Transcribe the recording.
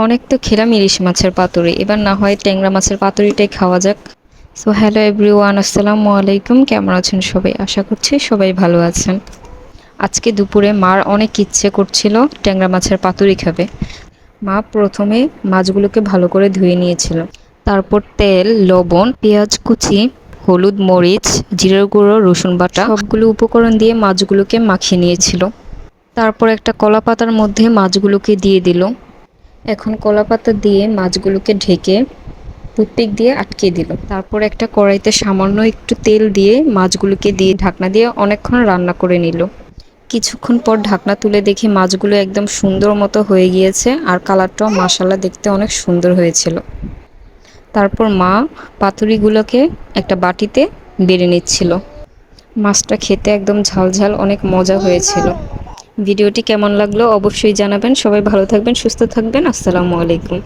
অনেক তো খেলাম ইলিশ মাছের পাতুরি, এবার না হয় ট্যাংরা মাছের পাতুরিটাই খাওয়া যাক। সো হ্যালো এভরিওয়ান, আসসালামু আলাইকুম। কেমন আছেন সবাই? আশা করছি সবাই ভালো আছেন। আজকে দুপুরে মার অনেক ইচ্ছে করছিল ট্যাংরা মাছের পাতুরি খাবে। মা প্রথমে মাছগুলোকে ভালো করে ধুয়ে নিয়েছিল, তারপর তেল, লবণ, পেঁয়াজ কুচি, হলুদ, মরিচ, জিরের গুঁড়ো, রসুন বাটা সবগুলো উপকরণ দিয়ে মাছগুলোকে মাখিয়ে নিয়েছিল। তারপর একটা কলা পাতার মধ্যে মাছগুলোকে দিয়ে দিল। এখন কলাপাতা দিয়ে মাছগুলোকে ঢেকে টুথপিক দিয়ে আটকে দিল। তারপর একটা কড়াইতে সামান্য একটু তেল দিয়ে মাছগুলোকে দিয়ে ঢাকনা দিয়ে অনেকক্ষণ রান্না করে নিল। কিছুক্ষণ পর ঢাকনা তুলে দেখি মাছগুলো একদম সুন্দর মতো হয়ে গিয়েছে, আর কালারটাও মাশাআল্লাহ দেখতে অনেক সুন্দর হয়েছিল। তারপর মা পাতুরিগুলোকে একটা বাটিতে বেড়ে নিচ্ছিল। মাছটা খেতে একদম ঝালঝাল, অনেক মজা হয়েছিল। ভিডিওটি কেমন লাগলো অবশ্যই জানাবেন। সবাই ভালো থাকবেন, সুস্থ থাকবেন। আসসালামু আলাইকুম।